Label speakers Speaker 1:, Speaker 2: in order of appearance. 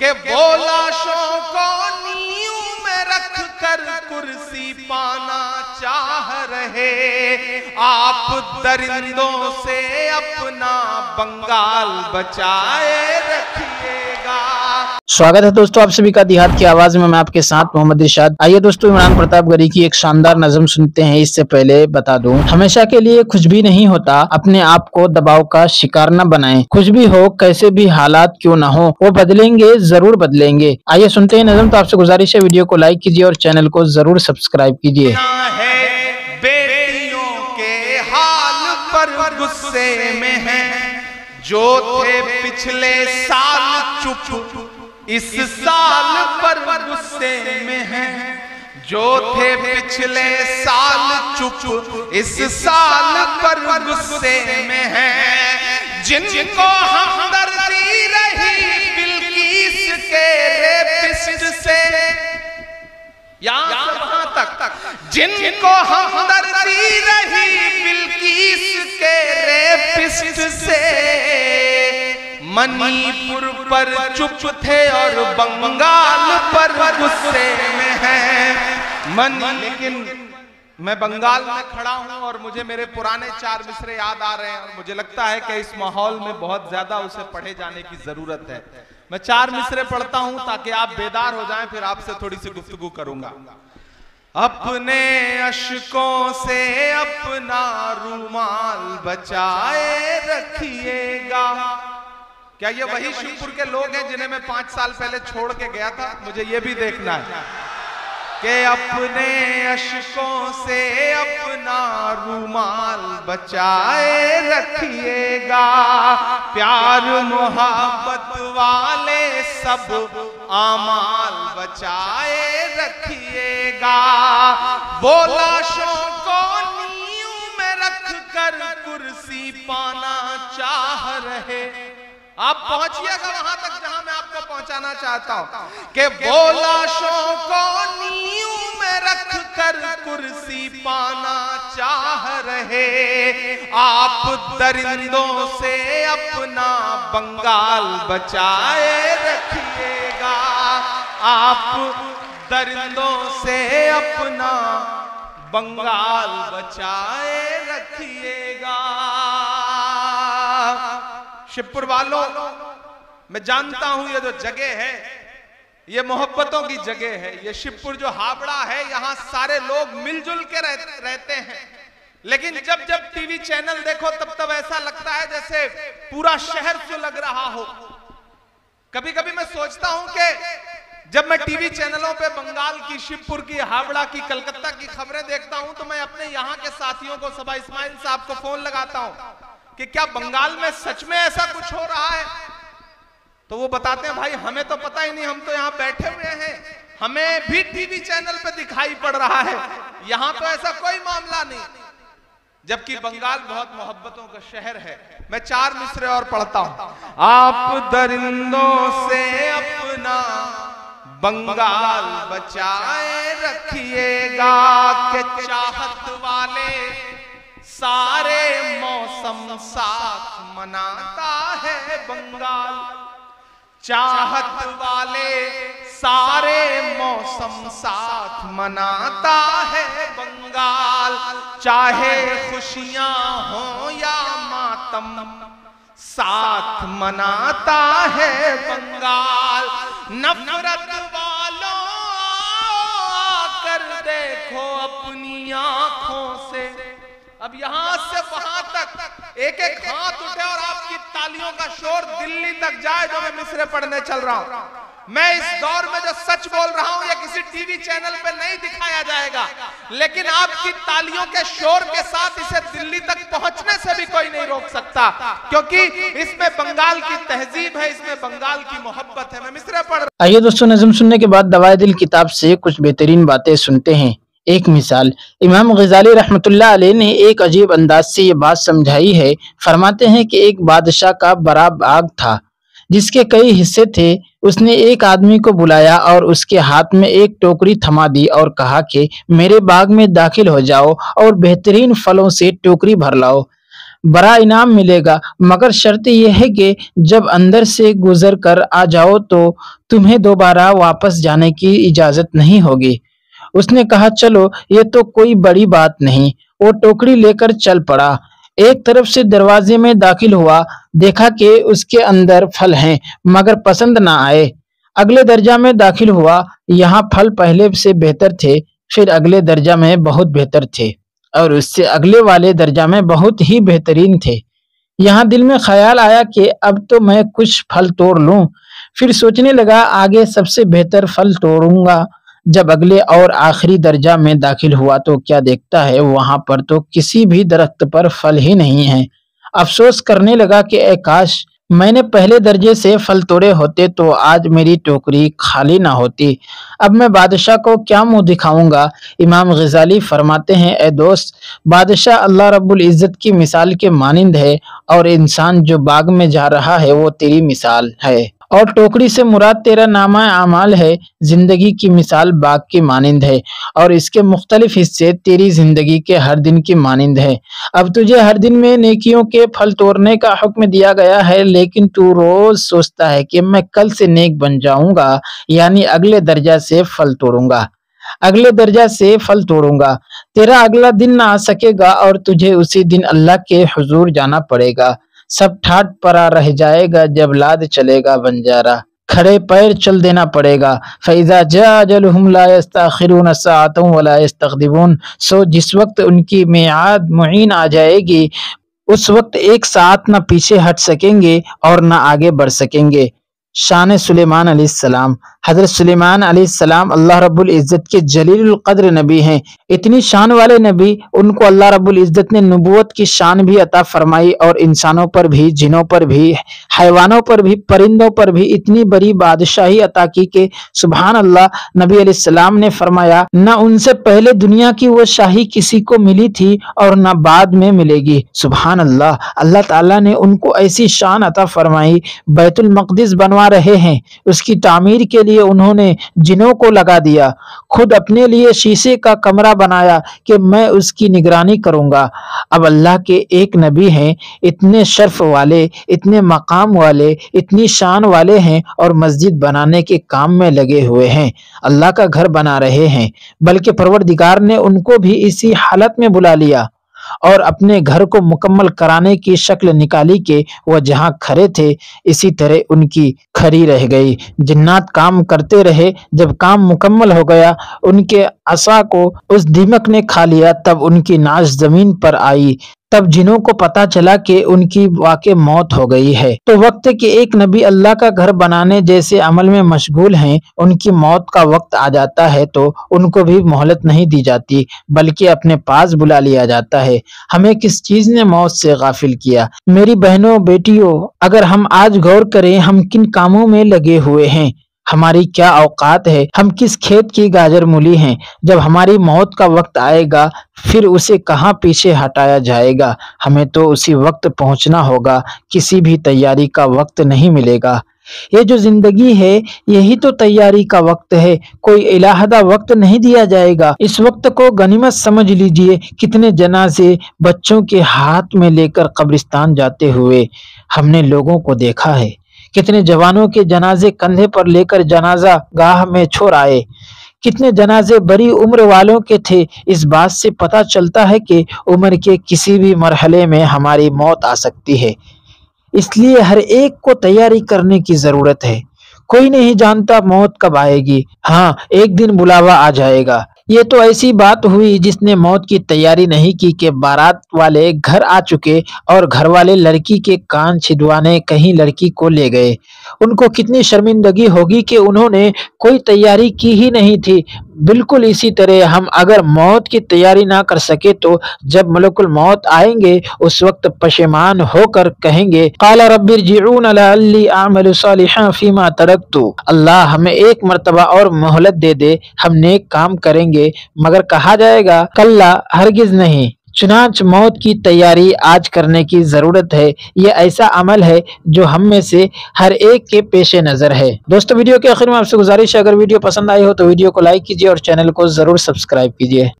Speaker 1: کہ وہ لاشوں کو نیوں میں رکھ کر کرسی پانا چاہ رہے، آپ درندوں سے اپنا بنگال بچائے رکھیے گا۔
Speaker 2: سواگت ہے دوستو آپ سبھی کا دیہات کی آواز میں آپ کے ساتھ محمد ارشاد۔ آئیے دوستو عمران پرتاپ گری کی ایک شاندار نظم سنتے ہیں۔ اس سے پہلے بتا دوں، ہمیشہ کے لیے کچھ بھی نہیں ہوتا، اپنے آپ کو دباؤ کا شکار نہ بنائیں۔ کچھ بھی ہو، کیسے بھی حالات کیوں نہ ہو، وہ بدلیں گے، ضرور بدلیں گے۔ آئیے سنتے ہیں نظم۔ تو آپ سے گزارش ہے ویڈیو کو لائک کیجیے اور چینل کو ضرور سبسکرائب کیجیے۔
Speaker 1: بیٹیوں کے حال پر غصے میں ہیں، جو تھے پچھلے سال چپ اس سال پر غصے میں ہیں، جو تھے پچھلے سال چپ اس سال پر غصے میں ہیں، جن کو ہمدردی رہی بلقیس کے ریپسٹ سے، یہاں سے وہاں تک، جن کو ہمدردی رہی بلقیس کے ریپسٹ سے، منی پور پر چپ تھے اور بنگال پر غصے میں ہیں۔ لیکن میں بنگال میں کھڑا ہوں اور مجھے میرے پرانے 4 مصرے یاد آ رہے ہیں، اور مجھے لگتا ہے کہ اس ماحول میں بہت زیادہ اسے پڑھے جانے کی ضرورت ہے۔ میں 4 مصرے پڑھتا ہوں تاکہ آپ بیدار ہو جائیں، پھر آپ سے تھوڑی سی گفتگو کروں گا۔ اپنے اشکوں سے اپنا رومال بچائے رکھیے گا۔ کیا یہ وہی شیوپور کے لوگ ہیں جنہیں میں 5 سال پہلے چھوڑ کے گیا تھا؟ مجھے یہ بھی دیکھنا ہے کہ اپنے اشکوں سے اپنا رومال بچائے رکھیے گا، پیار محبت والے سب اعمال بچائے رکھیے گا، وہ لاشوں کو نیوں میں رکھ کر کرسی پانا چاہ رہے۔ آپ پہنچیے گا وہاں تک جہاں میں آپ کو پہنچانا چاہتا ہوں کہ وہ لاشوں کو نیوں میں رکھ کر کرسی پانا چاہ رہے، آپ درندوں سے اپنا بنگال بچائے رکھیے گا، آپ درندوں سے اپنا بنگال بچائے رکھیے گا۔ شیوپور والوں، میں جانتا ہوں یہ جو جگہ ہے یہ محبتوں کی جگہ ہے۔ یہ شیوپور جو ہابڑا ہے، یہاں سارے لوگ مل جل کے رہتے ہیں، لیکن جب ٹی وی چینل دیکھو تب ایسا لگتا ہے جیسے پورا شہر سے لگ رہا ہو۔ کبھی کبھی میں سوچتا ہوں کہ جب میں ٹی وی چینلوں پہ بنگال کی، شیوپور کی، ہابڑا کی، کلکتہ کی خبریں دیکھتا ہوں تو میں اپنے یہاں کے ساتھیوں کو، صبا اسماعیل صاحب کو فون لگاتا ہوں کہ کیا بنگال میں سچ میں ایسا کچھ ہو رہا ہے؟ تو وہ بتاتے ہیں بھائی ہمیں تو پتہ ہی نہیں، ہم تو یہاں بیٹھے ہوئے ہیں، ہمیں بھی ٹی وی چینل پہ دکھائی پڑ رہا ہے، یہاں تو ایسا کوئی معاملہ نہیں، جبکہ بنگال بہت محبتوں کا شہر ہے۔ میں 4 مصرے اور پڑھتا ہوں۔ آپ درندوں سے اپنا بنگال بچائے رکھیے گا، کہ چاہت والے سارے موسم ساتھ مناتا ہے بنگال، چاہت والے سارے موسم ساتھ مناتا ہے بنگال، چاہے خوشیاں ہوں یا ماتم ساتھ مناتا ہے بنگال، نفرت والوں آ کر دیکھو اپنی آنکھوں سے۔ اب یہاں سے وہاں تک ایک ہاتھ اٹھے اور آپ کی تالیوں کا شور دلی تک جائے جو میں مصرے پڑھنے چل رہا ہوں۔ میں اس دور میں جو سچ بول رہا ہوں یہ کسی ٹی وی چینل پہ نہیں دکھایا جائے گا، لیکن آپ کی تالیوں کے شور کے ساتھ اسے دلی تک پہنچنے سے بھی کوئی نہیں روک سکتا، کیونکہ اس میں بنگال کی تہذیب ہے، اس میں بنگال کی محبت ہے۔ میں مصرے پڑھ رہا ہوں۔
Speaker 2: آئیے دوستو نظم سننے کے بعد دوائے دل کتاب سے کچھ بہترین باتیں سنتے ہیں۔ ایک مثال، امام غزالی رحمت اللہ علیہ نے ایک عجیب انداز سے یہ بات سمجھائی ہے۔ فرماتے ہیں کہ ایک بادشاہ کا بڑا باغ تھا جس کے کئی حصے تھے۔ اس نے ایک آدمی کو بلایا اور اس کے ہاتھ میں ایک ٹوکری تھما دی اور کہا کہ میرے باغ میں داخل ہو جاؤ اور بہترین پھلوں سے ٹوکری بھر لاؤ۔ बड़ा इनाम मिलेगा, मगर शर्त यह है कि जब अंदर से गुजर कर आ जाओ तो तुम्हें दोबारा वापस जाने की इजाजत नहीं होगी। उसने कहा, चलो ये तो कोई बड़ी बात नहीं। वो टोकरी लेकर चल पड़ा। एक तरफ से दरवाजे में दाखिल हुआ, देखा कि उसके अंदर फल हैं, मगर पसंद ना आए। अगले दर्जा में दाखिल हुआ, यहाँ फल पहले से बेहतर थे, फिर अगले दर्जा में बहुत बेहतर थे, और उससे अगले वाले दर्जा में बहुत ही बेहतरीन थे। यहाँ दिल में ख्याल आया कि अब तो मैं कुछ फल तोड़ लूं। फिर सोचने लगा, आगे सबसे बेहतर फल तोड़ूंगा। जब अगले और आखिरी दर्जा में दाखिल हुआ तो क्या देखता है, वहां पर तो किसी भी दरख्त पर फल ही नहीं है। अफसोस करने लगा कि ए काश मैंने पहले दर्जे से फल तोड़े होते तो आज मेरी टोकरी खाली ना होती। अब मैं बादशाह को क्या मुंह दिखाऊंगा। इमाम गजाली फरमाते हैं, ए दोस्त, बादशाह अल्लाह रब्बुल इज्जत की मिसाल के मानिंद है, और इंसान जो बाग में जा रहा है वो तेरी मिसाल है, और टोकरी से मुराद तेरा नामा आमाल है। जिंदगी की मिसाल बाग की मानिंद है, और इसके मुख्तलिफ हिस्से तेरी जिंदगी के हर दिन की मानिंद है। अब तुझे हर दिन में नेकियों के फल तोड़ने का हुक्म दिया गया है, लेकिन तू रोज सोचता है कि मैं कल से नेक बन जाऊंगा, यानी अगले दर्जा से फल तोड़ूंगा, अगले दर्जा से फल तोड़ूंगा। तेरा अगला दिन ना आ सकेगा और तुझे उसी दिन अल्लाह के हुजूर जाना पड़ेगा। सब ठाट परा रह जाएगा जब लाद चलेगा बंजारा, खड़े पैर चल देना पड़ेगा। फैज़ा जा अजलहुम ला यस्तखिरून साअतन वला यस्तक़दिमून। सो जिस वक्त उनकी मियाद मुईन आ जाएगी, उस वक्त एक साथ न पीछे हट सकेंगे और न आगे बढ़ सकेंगे। शान सुलेमान अलैहिस्सलाम। हजरत सुलेमान अलैहिस्सलाम अल्लाह रब्बुल इज्जत के जलीलुल कद्र नबी हैं। इतनी शान वाले नबी, उनको अल्लाह रब्बुल इज्जत ने नबूवत की शान भी अता फरमाई, और इंसानों पर भी, जिनों पर भी, हैवानों पर भी, परिंदों पर भी इतनी बड़ी बादशाही अता की कि सुभान अल्लाह। नबी अलैहिस्सलाम ने फरमाया, न उनसे पहले दुनिया की वो शाही किसी को मिली थी और न बाद में मिलेगी। सुभान अल्लाह। अल्लाह ताला ने उनको ऐसी शान अता फरमाई। बैतुल मक़दिस बनवा रहे हैं, उसकी तामीर के लिए उन्होंने जिनों को लगा दिया। खुद अपने लिए शीशे का कमरा बनाया कि मैं उसकी निगरानी करूंगा। अब अल्लाह के एक नबी हैं, इतने शर्फ वाले, इतने मकाम वाले, इतनी शान वाले हैं, और मस्जिद बनाने के काम में लगे हुए हैं, अल्लाह का घर बना रहे हैं। बल्कि परवरदिगार ने उनको भी इसी हालत में बुला लिया और अपने घर को मुकम्मल कराने की शक्ल निकाली कि वह जहां खड़े थे इसी तरह उनकी खड़ी रह गई। जिन्नात काम करते रहे, जब काम मुकम्मल हो गया, उनके असा को उस दीमक ने खा लिया, तब उनकी नाश जमीन पर आई। तब जिनों को पता चला कि उनकी वाकई मौत हो गई है। तो वक्त के एक नबी अल्लाह का घर बनाने जैसे अमल में मशगूल हैं, उनकी मौत का वक्त आ जाता है तो उनको भी मोहलत नहीं दी जाती, बल्कि अपने पास बुला लिया जाता है। हमें किस चीज ने मौत से गाफिल किया? मेरी बहनों, बेटियों, अगर हम आज गौर करें हम किन कामों में लगे हुए हैं, हमारी क्या औकात है, हम किस खेत की गाजर मूली हैं। जब हमारी मौत का वक्त आएगा फिर उसे कहाँ पीछे हटाया जाएगा। हमें तो उसी वक्त पहुंचना होगा, किसी भी तैयारी का वक्त नहीं मिलेगा। ये जो जिंदगी है यही तो तैयारी का वक्त है, कोई इलाहदा वक्त नहीं दिया जाएगा। इस वक्त को गनीमत समझ लीजिए। कितने जनाजे बच्चों के हाथ में लेकर कब्रिस्तान जाते हुए हमने लोगों को देखा है। कितने जवानों के जनाजे कंधे पर लेकर जनाजा गाह में छोड़ आए। कितने जनाजे बड़ी उम्र वालों के थे। इस बात से पता चलता है कि उम्र के किसी भी मरहले में हमारी मौत आ सकती है। इसलिए हर एक को तैयारी करने की जरूरत है। कोई नहीं जानता मौत कब आएगी। हाँ, एक दिन बुलावा आ जाएगा। ये तो ऐसी बात हुई जिसने मौत की तैयारी नहीं की कि बारात वाले घर आ चुके और घर वाले लड़की के कान छिदवाने कहीं लड़की को ले गए। उनको कितनी शर्मिंदगी होगी कि उन्होंने कोई तैयारी की ही नहीं थी। बिल्कुल इसी तरह हम अगर मौत की तैयारी ना कर सके तो जब मलकुल मौत आएंगे उस वक्त पशेमान होकर कहेंगे, क़ाला रब्बिरजिऊन लअल्ली अअमलु सालिहन फीमा तरक्तु। अल्लाह हमें एक मर्तबा और मोहलत दे दे, हम नेक काम करेंगे। मगर कहा जाएगा, कल्ला, हरगिज नहीं। चुनांच मौत की तैयारी आज करने की जरूरत है। ये ऐसा अमल है जो हम में से हर एक के पेशे नजर है। दोस्तों, वीडियो के आखिर में आपसे गुजारिश है, अगर वीडियो पसंद आई हो तो वीडियो को लाइक कीजिए और चैनल को जरूर सब्सक्राइब कीजिए।